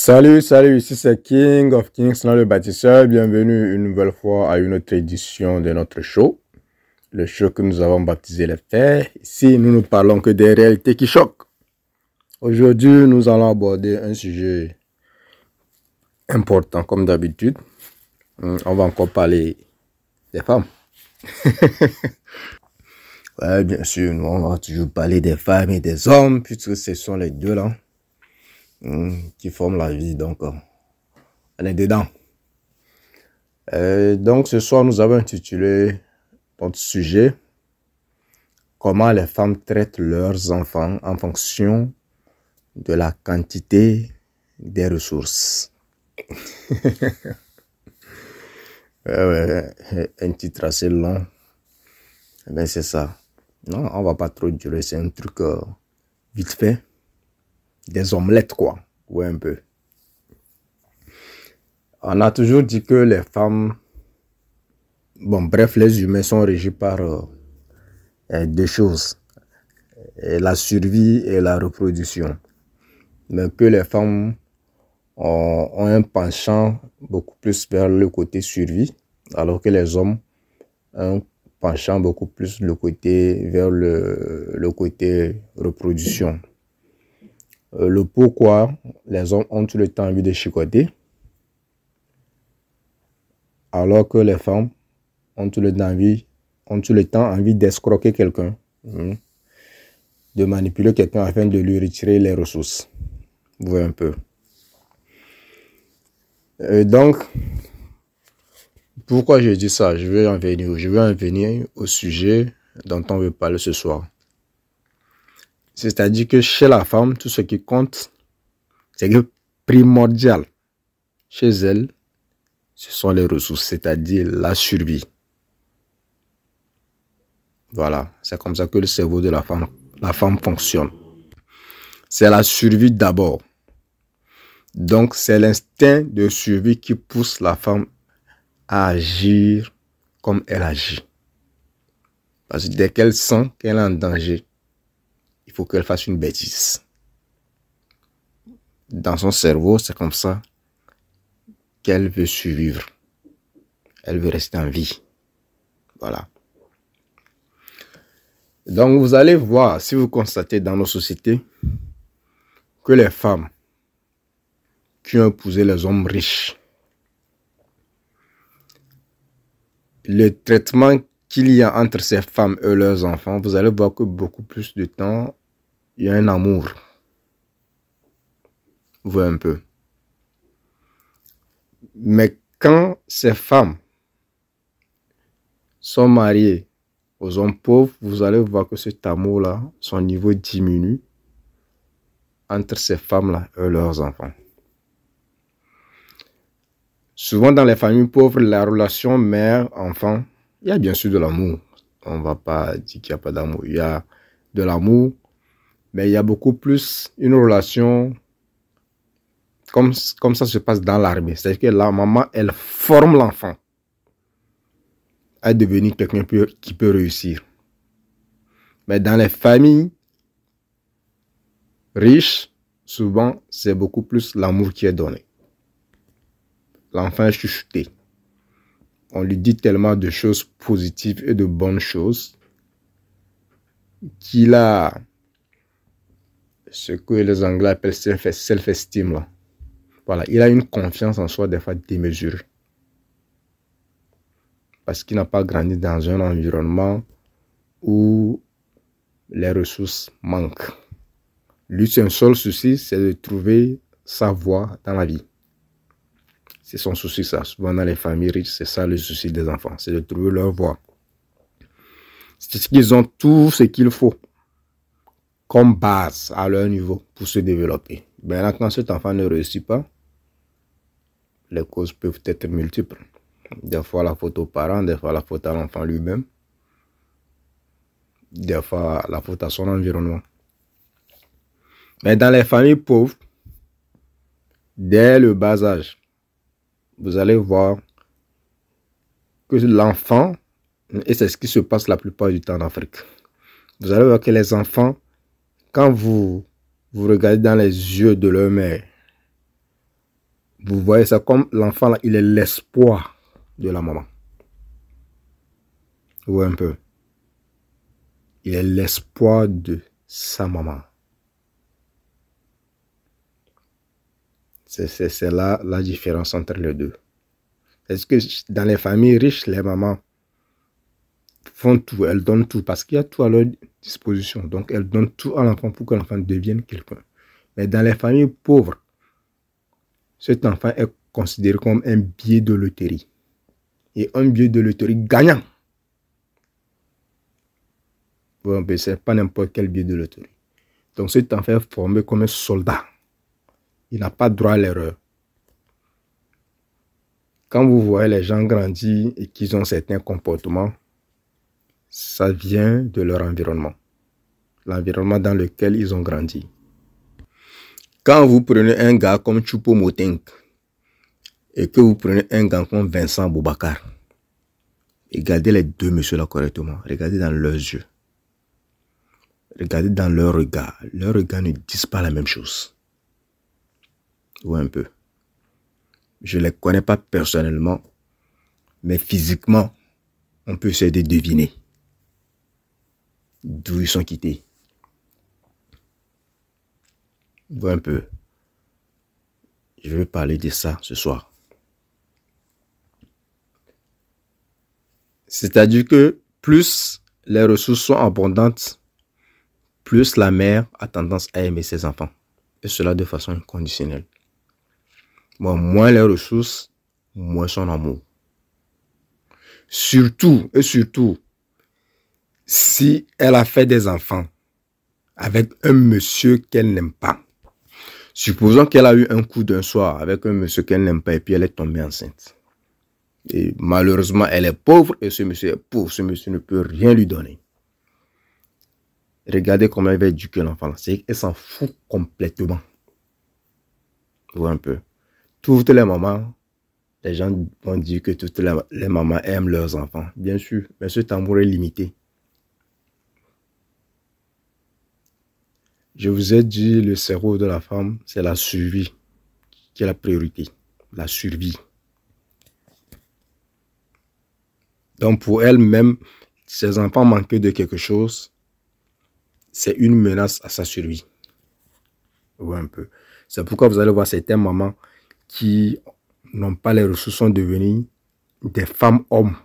Salut, ici c'est King of Kings dans le bâtisseur. Bienvenue une nouvelle fois à une autre édition de notre show. Le show que nous avons baptisé Les Faits. Ici, nous ne parlons que des réalités qui choquent. Aujourd'hui, nous allons aborder un sujet important comme d'habitude. On va encore parler des femmes. Ouais, bien sûr, nous on va toujours parler des femmes et des hommes, puisque ce sont les deux là qui forment la vie, donc on est dedans. Donc ce soir, nous avons intitulé notre sujet « Comment les femmes traitent leurs enfants en fonction de la quantité des ressources ». Un titre assez long, ben c'est ça. Non, on va pas trop durer, c'est un truc vite fait. Des omelettes quoi, ouais un peu. On a toujours dit que les femmes, bon bref, les humains sont régis par deux choses, la survie et la reproduction. Mais que les femmes ont un penchant beaucoup plus vers le côté survie, alors que les hommes ont un penchant beaucoup plus vers le côté reproduction. Le pourquoi les hommes ont tout le temps envie de chicoter, alors que les femmes ont tout le temps envie d'escroquer quelqu'un, de manipuler quelqu'un afin de lui retirer les ressources. Vous voyez un peu. Donc, pourquoi je dis ça? Je vais en venir au sujet dont on veut parler ce soir. C'est-à-dire que chez la femme, tout ce qui compte, c'est que primordial chez elle, ce sont les ressources, c'est-à-dire la survie. Voilà, c'est comme ça que le cerveau de la femme fonctionne. C'est la survie d'abord. Donc, c'est l'instinct de survie qui pousse la femme à agir comme elle agit. Parce que dès qu'elle sent qu'elle est en danger, il faut qu'elle fasse une bêtise. Dans son cerveau, c'est comme ça qu'elle veut survivre. Elle veut rester en vie. Voilà. Donc, vous allez voir, si vous constatez dans nos sociétés, que les femmes qui ont épousé les hommes riches, le traitement qu'il y a entre ces femmes et leurs enfants, vous allez voir que beaucoup plus de temps, il y a un amour. Vous voyez un peu. Mais quand ces femmes sont mariées aux hommes pauvres, vous allez voir que cet amour-là, son niveau diminue entre ces femmes-là et leurs enfants. Souvent dans les familles pauvres, la relation mère-enfant, il y a bien sûr de l'amour. On ne va pas dire qu'il n'y a pas d'amour. Il y a de l'amour, mais il y a beaucoup plus une relation comme ça se passe dans l'armée. C'est-à-dire que la maman, elle forme l'enfant à devenir quelqu'un qui peut réussir. Mais dans les familles riches, souvent, c'est beaucoup plus l'amour qui est donné. L'enfant est chuchoté. On lui dit tellement de choses positives et de bonnes choses qu'il a ce que les Anglais appellent self-esteem. Voilà, il a une confiance en soi des fois démesurée. Parce qu'il n'a pas grandi dans un environnement où les ressources manquent. Lui, son seul souci, c'est de trouver sa voie dans la vie. C'est son souci, ça. Souvent dans les familles riches, c'est ça le souci des enfants. C'est de trouver leur voie. C'est qu'ils ont tout ce qu'il faut comme base à leur niveau pour se développer. Maintenant, quand cet enfant ne réussit pas, les causes peuvent être multiples. Des fois, la faute aux parents, des fois, la faute à l'enfant lui-même, des fois, la faute à son environnement. Mais dans les familles pauvres, dès le bas âge, vous allez voir que l'enfant, et c'est ce qui se passe la plupart du temps en Afrique, vous allez voir que les enfants, quand vous regardez dans les yeux de leur mère, Vous voyez ça comme l'enfant là, il est l'espoir de la maman. Vous voyez un peu. Il est l'espoir de sa maman. C'est là la différence entre les deux. Est-ce que dans les familles riches, les mamans font tout, elles donnent tout parce qu'il y a tout à leur disposition. Donc, elles donnent tout à l'enfant pour que l'enfant devienne quelqu'un. Mais dans les familles pauvres, cet enfant est considéré comme un billet de loterie. Et un billet de loterie gagnant. Bon, ce n'est pas n'importe quel billet de loterie. Donc, cet enfant est formé comme un soldat. Il n'a pas droit à l'erreur. Quand vous voyez les gens grandir et qu'ils ont certains comportements, ça vient de leur environnement. L'environnement dans lequel ils ont grandi. Quand vous prenez un gars comme Choupo-Moting et que vous prenez un gars comme Vincent Boubacar, regardez les deux messieurs-là correctement. Regardez dans leurs yeux. Regardez dans leur regard. Leurs regards ne disent pas la même chose. Ou un peu. Je ne les connais pas personnellement, mais physiquement, on peut essayer de deviner d'où ils sont quittés. Ou un peu. Je vais parler de ça ce soir. C'est-à-dire que plus les ressources sont abondantes, plus la mère a tendance à aimer ses enfants. Et cela de façon inconditionnelle. Bon, moins les ressources, moins son amour. Surtout, si elle a fait des enfants avec un monsieur qu'elle n'aime pas. Supposons qu'elle a eu un coup d'un soir avec un monsieur qu'elle n'aime pas et puis elle est tombée enceinte. Et malheureusement, elle est pauvre et ce monsieur est pauvre. Ce monsieur ne peut rien lui donner. Regardez comment elle va éduquer l'enfant. Elle s'en fout complètement. Vous voyez un peu. Toutes les mamans, les gens vont dire que toutes les mamans aiment leurs enfants. Bien sûr, mais cet amour est limité. Je vous ai dit, le cerveau de la femme, c'est la survie qui est la priorité. La survie. Donc pour elle-même, ses enfants manquent de quelque chose, c'est une menace à sa survie. Ouais, un peu. C'est pourquoi vous allez voir certaines mamans qui n'ont pas les ressources sont devenues des femmes-hommes.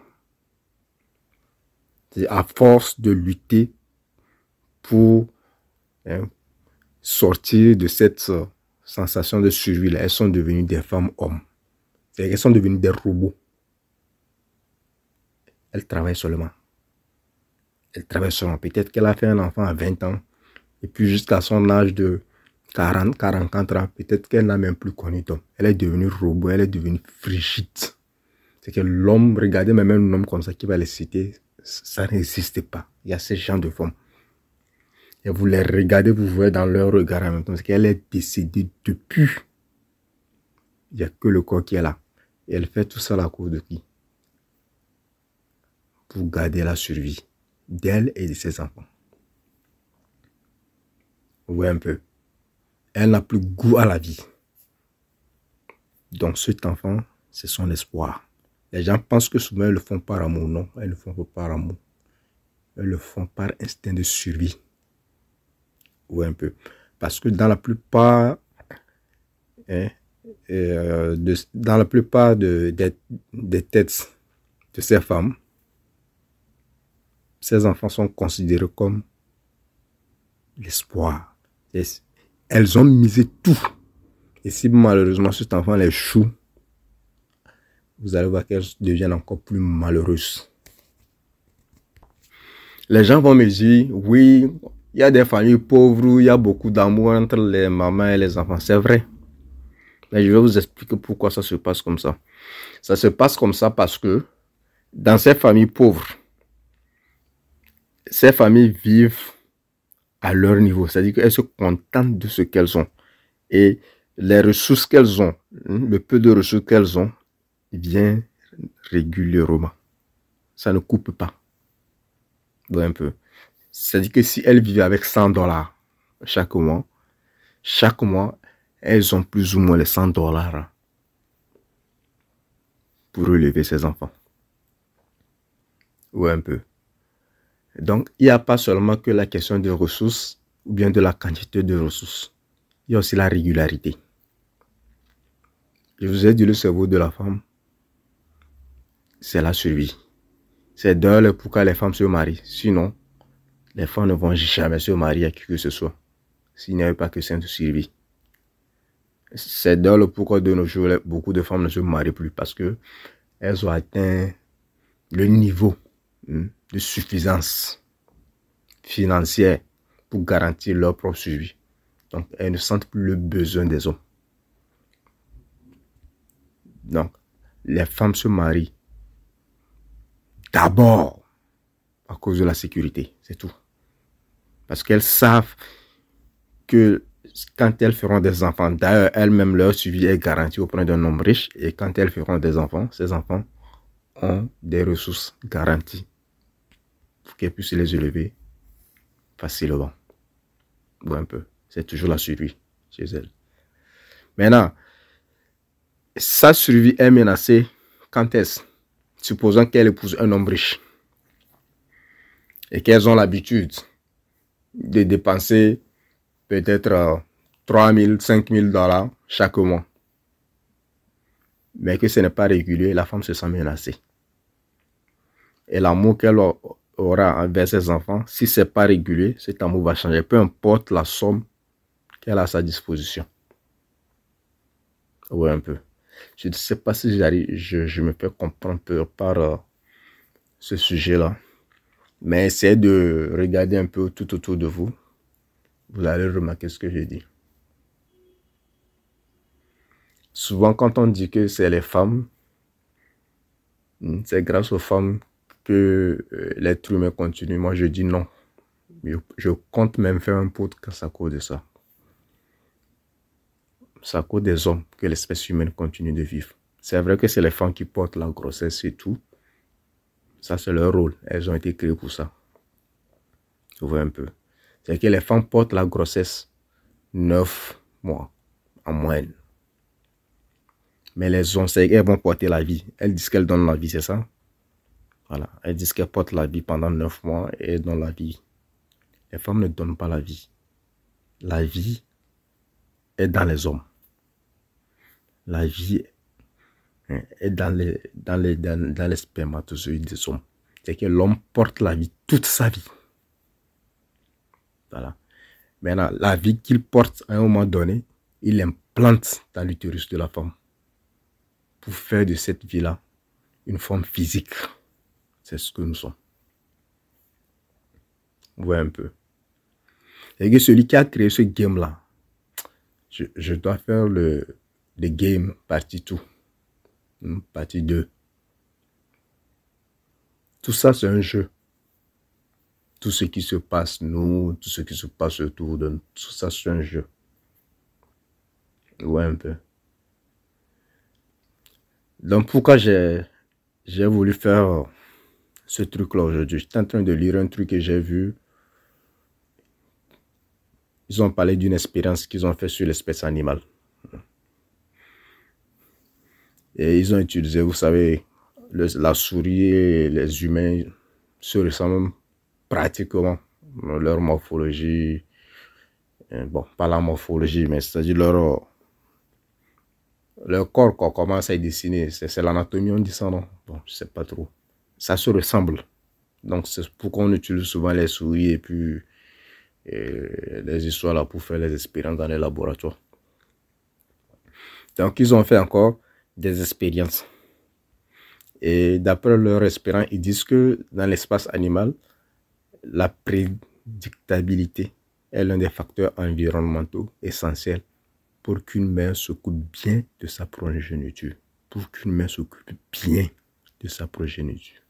À force de lutter pour sortir de cette sensation de survie-là, elles sont devenues des femmes-hommes. Elles sont devenues des robots. Elle travaille seulement. Elle travaille seulement. Peut-être qu'elle a fait un enfant à 20 ans. Et puis jusqu'à son âge de 40, 44 ans, peut-être qu'elle n'a même plus connu d'homme. Elle est devenue robot, elle est devenue frigide. C'est que l'homme, regardez même un homme comme ça qui va les citer, ça n'existe pas. Il y a ces gens de femmes. Et vous les regardez, vous voyez dans leur regard en même temps, c'est qu'elle est décédée depuis. Il n'y a que le corps qui est là. Et elle fait tout ça à la cause de qui? Pour garder la survie d'elle et de ses enfants. Vous voyez un peu. Elle n'a plus goût à la vie. Donc cet enfant, c'est son espoir. Les gens pensent que souvent, elles le font par amour. Non, elles ne le font pas par amour. Elles le font par instinct de survie. Vous voyez un peu. Parce que dans la plupart, des têtes de ces femmes, ces enfants sont considérés comme l'espoir. Elles ont misé tout. Et si malheureusement cet enfant les choue, vous allez voir qu'elles deviennent encore plus malheureuses. Les gens vont me dire, oui, il y a des familles pauvres où il y a beaucoup d'amour entre les mamans et les enfants. C'est vrai. Mais je vais vous expliquer pourquoi ça se passe comme ça. Ça se passe comme ça parce que dans ces familles pauvres, ces familles vivent à leur niveau. C'est-à-dire qu'elles se contentent de ce qu'elles ont. Et les ressources qu'elles ont, le peu de ressources qu'elles ont, vient régulièrement. Ça ne coupe pas. Donc un peu. C'est-à-dire que si elles vivaient avec $100 chaque mois, elles ont plus ou moins les $100 pour élever ses enfants. Ou un peu. Donc, il n'y a pas seulement que la question des ressources ou bien de la quantité de ressources. Il y a aussi la régularité. Je vous ai dit, le cerveau de la femme, c'est la survie. C'est d'ailleurs pourquoi les femmes se marient. Sinon, les femmes ne vont jamais se marier à qui que ce soit. S'il n'y avait pas que c'est une survie. C'est d'ailleurs pourquoi de nos jours, beaucoup de femmes ne se marient plus. Parce que elles ont atteint le niveau de suffisance financière pour garantir leur propre survie. Donc, elles ne sentent plus le besoin des hommes. Donc, les femmes se marient d'abord à cause de la sécurité, c'est tout. Parce qu'elles savent que quand elles feront des enfants, d'ailleurs, elles-mêmes, leur suivi est garanti auprès d'un homme riche. Et quand elles feront des enfants, ces enfants ont des ressources garanties pour qu'elles puissent les élever facilement. Ou un peu. C'est toujours la survie chez elles. Maintenant, sa survie est menacée quand est-ce? Supposons qu'elle épouse un homme riche et qu'elles ont l'habitude de dépenser peut-être 3 000, 5 000 $ chaque mois. Mais que ce n'est pas régulier, la femme se sent menacée. Et l'amour qu'elle aura envers ses enfants, si ce n'est pas régulier, cet amour va changer, peu importe la somme qu'elle a à sa disposition. Oui, un peu. Je ne sais pas si je me fais comprendre par ce sujet-là. Mais essayez de regarder un peu tout autour de vous. Vous allez remarquer ce que je dis. Souvent, quand on dit que c'est les femmes, c'est grâce aux femmes que l'être humain continue. Moi, je dis non. Je compte même faire un podcast à cause de ça. C'est à cause des hommes que l'espèce humaine continue de vivre. C'est vrai que c'est les femmes qui portent la grossesse et tout. Ça, c'est leur rôle. Elles ont été créées pour ça. Vous voyez un peu. C'est que les femmes portent la grossesse 9 mois en moyenne. Mais les hommes, c'est qu'elles vont porter la vie. Elles disent qu'elles donnent la vie, c'est ça? Voilà. Elles disent qu'elles portent la vie pendant 9 mois et elles donnent la vie. Les femmes ne donnent pas la vie. La vie est dans les hommes. La vie est dans les spermatozoïdes des hommes. C'est que l'homme porte la vie toute sa vie. Voilà. Maintenant, la vie qu'il porte à un moment donné, il l'implante dans l'utérus de la femme pour faire de cette vie-là une forme physique. C'est ce que nous sommes. Vous voyez un peu. Et que celui qui a créé ce game-là, je dois faire le game partie 2. Partie 2. Tout ça, c'est un jeu. Tout ce qui se passe, tout ce qui se passe autour de nous, tout ça, c'est un jeu. Ouais, un peu. Donc, pourquoi j'ai voulu faire ce truc-là aujourd'hui? J'étais en train de lire un truc que j'ai vu. Ils ont parlé d'une expérience qu'ils ont fait sur l'espèce animale. Et ils ont utilisé, vous savez, la souris et les humains se ressemblent pratiquement. Leur morphologie, bon, pas la morphologie, mais c'est-à-dire leur corps qu'on commence à dessiner. C'est l'anatomie, on dit ça, non? Bon, je sais pas trop. Ça se ressemble. Donc, c'est pourquoi on utilise souvent les souris et puis les histoires là pour faire les expériences dans les laboratoires. Donc, ils ont fait encore des expériences. Et d'après leur expérience, ils disent que dans l'espace animal, la prédictabilité est l'un des facteurs environnementaux essentiels pour qu'une mère s'occupe bien de sa progéniture. Pour qu'une mère s'occupe bien de sa progéniture.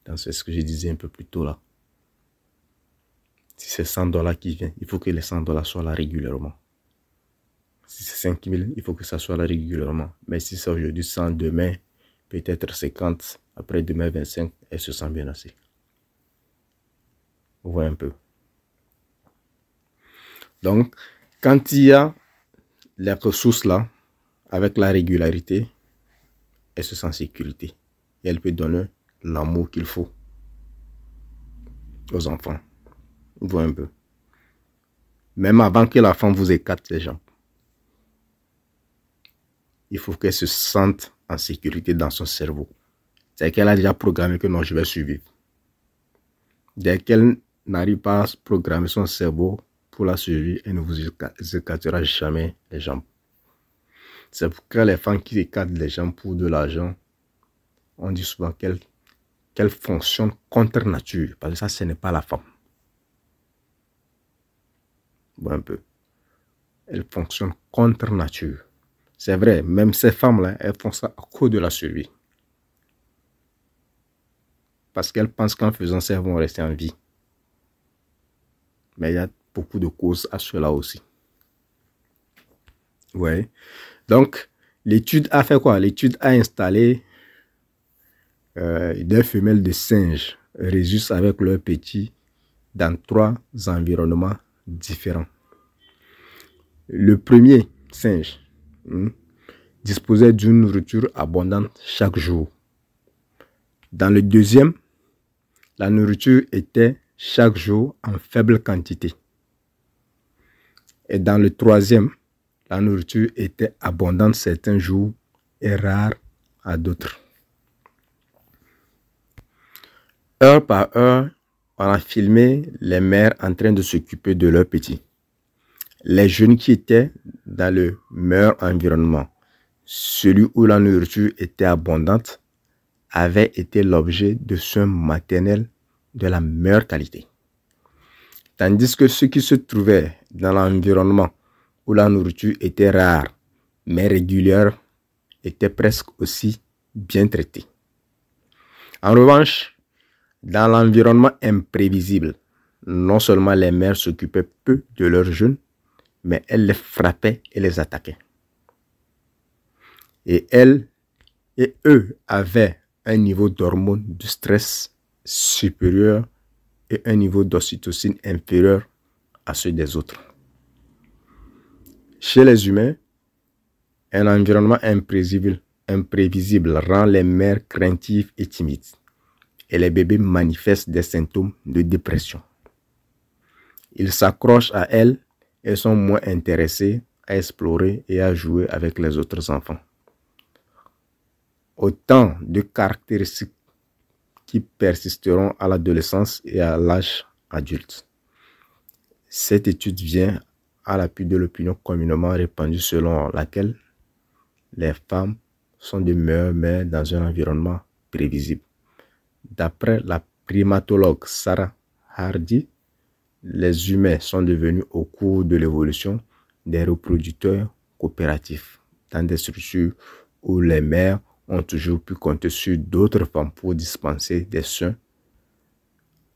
Donc, c'est ce que je disais un peu plus tôt là. Si c'est 100 $ qui vient, il faut que les 100 $ soient là régulièrement. Si c'est 5 000, il faut que ça soit là régulièrement. Mais si c'est aujourd'hui 100, demain, peut-être 50, après demain 25, elle se sent bien assez. Vous voyez un peu. Donc, quand il y a les ressources là, avec la régularité, elle se sent en sécurité. Et elle peut donner l'amour qu'il faut aux enfants. Vous voyez un peu. Même avant que la femme vous écarte les jambes, il faut qu'elle se sente en sécurité dans son cerveau. C'est qu'elle a déjà programmé que non, je vais survivre. Dès qu'elle n'arrive pas à programmer son cerveau pour la survie, elle ne vous écartera jamais les jambes. C'est pourquoi les femmes qui écartent les jambes pour de l'argent, on dit souvent qu'elles fonctionnent contre nature. Parce que ça, ce n'est pas la femme. Bon, un peu. Elles fonctionnent contre nature. C'est vrai, même ces femmes-là, elles font ça à cause de la survie. Parce qu'elles pensent qu'en faisant ça, elles vont rester en vie. Mais il y a beaucoup de causes à cela aussi. Ouais. Donc, l'étude a fait quoi? L'étude a installé des femelles de singes rhésus avec leurs petits dans 3 environnements différents. Le premier singe disposait d'une nourriture abondante chaque jour. Dans le deuxième, la nourriture était chaque jour en faible quantité. Et dans le troisième, la nourriture était abondante certains jours et rare à d'autres. Heure par heure, on a filmé les mères en train de s'occuper de leurs petits. Les jeunes qui étaient dans le meilleur environnement, celui où la nourriture était abondante, avaient été l'objet de soins maternels de la meilleure qualité. Tandis que ceux qui se trouvaient dans l'environnement où la nourriture était rare, mais régulière, étaient presque aussi bien traités. En revanche, dans l'environnement imprévisible, non seulement les mères s'occupaient peu de leurs jeunes, mais elles les frappaient et les attaquaient. Et elles et eux avaient un niveau d'hormones du stress supérieur et un niveau d'ocytocine inférieur à ceux des autres. Chez les humains, un environnement imprévisible rend les mères craintives et timides. Et les bébés manifestent des symptômes de dépression. Ils s'accrochent à elles et sont moins intéressés à explorer et à jouer avec les autres enfants. Autant de caractéristiques qui persisteront à l'adolescence et à l'âge adulte. Cette étude vient à l'appui de l'opinion communément répandue selon laquelle les femmes sont de meilleures mères dans un environnement prévisible. D'après la primatologue Sarah Hardy, les humains sont devenus au cours de l'évolution des reproducteurs coopératifs dans des structures où les mères ont toujours pu compter sur d'autres femmes pour dispenser des soins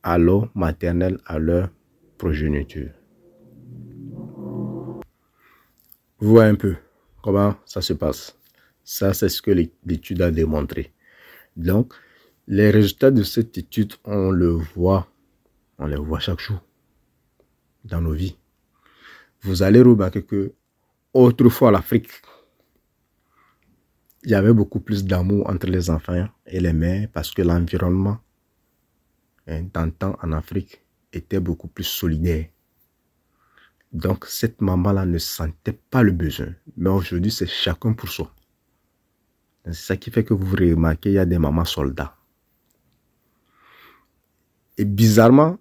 à l'eau maternelle à leur progéniture. Vous voyez un peu comment ça se passe. Ça, c'est ce que l'étude a démontré. Donc, les résultats de cette étude, on les voit chaque jour dans nos vies. Vous allez remarquer que autrefois, l'Afrique, il y avait beaucoup plus d'amour entre les enfants et les mères parce que l'environnement d'antan en Afrique était beaucoup plus solidaire. Donc, cette maman-là ne sentait pas le besoin. Mais aujourd'hui, c'est chacun pour soi. C'est ça qui fait que vous remarquez, il y a des mamans soldats. Et bizarrement,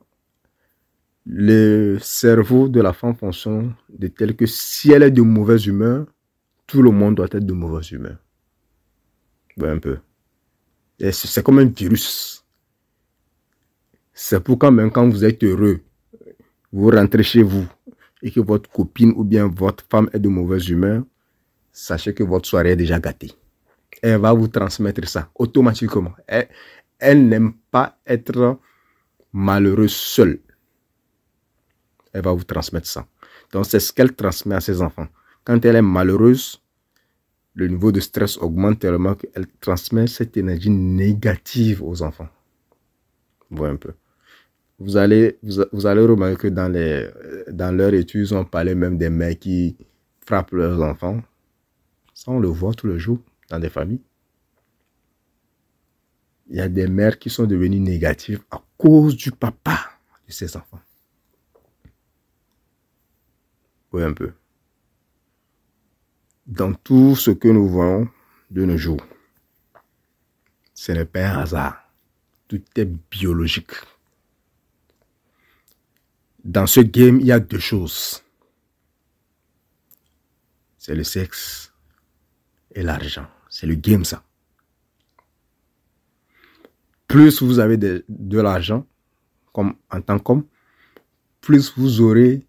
le cerveau de la femme fonctionne de tel que si elle est de mauvaise humeur, tout le monde doit être de mauvaise humeur. Un peu. C'est comme un virus. C'est pourquoi même quand vous êtes heureux, vous rentrez chez vous et que votre copine ou bien votre femme est de mauvaise humeur, sachez que votre soirée est déjà gâtée. Elle va vous transmettre ça automatiquement. Elle n'aime pas être malheureuse seule. Elle va vous transmettre ça. Donc c'est ce qu'elle transmet à ses enfants. Quand elle est malheureuse, le niveau de stress augmente tellement qu'elle transmet cette énergie négative aux enfants. Vous voyez un peu. Vous allez remarquer que dans leur étude, on parlait même des mères qui frappent leurs enfants. Ça, on le voit tous les jours dans des familles. Il y a des mères qui sont devenues négatives à cause du papa de ses enfants. Oui, un peu. Dans tout ce que nous voyons de nos jours, ce n'est pas un hasard. Tout est biologique. Dans ce game, il y a deux choses. C'est le sexe et l'argent. C'est le game, ça. Plus vous avez de l'argent, comme en tant qu'homme, plus vous aurez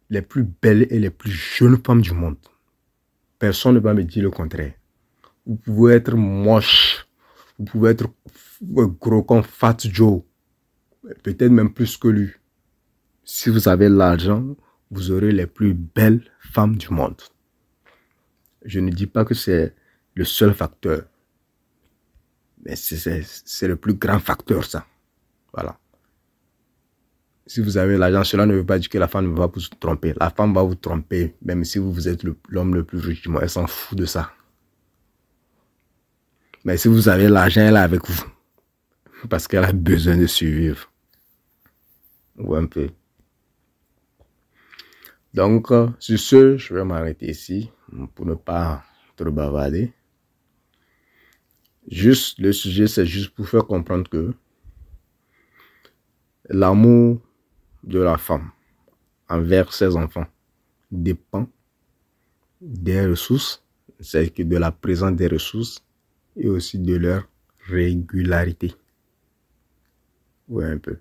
les plus belles et les plus jeunes femmes du monde. Personne ne va me dire le contraire. Vous pouvez être moche, vous pouvez être gros comme Fat Joe, peut-être même plus que lui. Si vous avez l'argent, vous aurez les plus belles femmes du monde. Je ne dis pas que c'est le seul facteur, mais c'est le plus grand facteur, ça. Voilà. Si vous avez l'argent, cela ne veut pas dire que la femme ne va pas vous tromper. La femme va vous tromper, même si vous êtes l'homme le plus riche du monde. Elle s'en fout de ça. Mais si vous avez l'argent, elle est avec vous. Parce qu'elle a besoin de survivre. Ou un peu. Donc, sur ce, je vais m'arrêter ici pour ne pas trop bavarder. Juste, le sujet, c'est juste pour faire comprendre que l'amour de la femme envers ses enfants dépend des ressources, c'est que de la présence des ressources et aussi de leur régularité. Oui, un peu.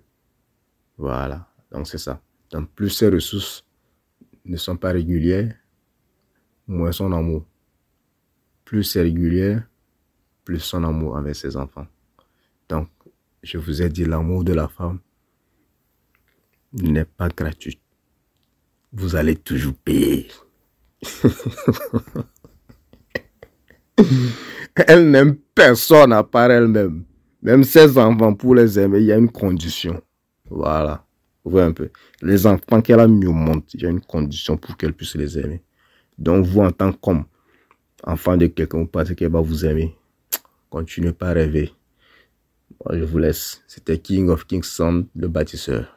Voilà, donc c'est ça. Donc plus ces ressources ne sont pas régulières, moins son amour. Plus c'est régulier, plus son amour avec ses enfants. Donc, je vous ai dit, l'amour de la femme n'est pas gratuit. Vous allez toujours payer. Elle n'aime personne à part elle-même. Même ses enfants, pour les aimer, il y a une condition. Voilà. Vous voyez un peu. Les enfants qu'elle a mis au monde, il y a une condition pour qu'elle puisse les aimer. Donc, vous, en tant qu'enfant de quelqu'un, vous pensez qu'elle va vous aimer. Continuez pas à rêver. Moi, je vous laisse. C'était King of King's Son, le bâtisseur.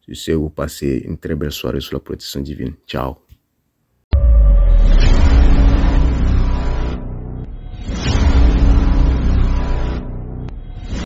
Je sais, vous passez une très belle soirée sous la protection divine. Ciao.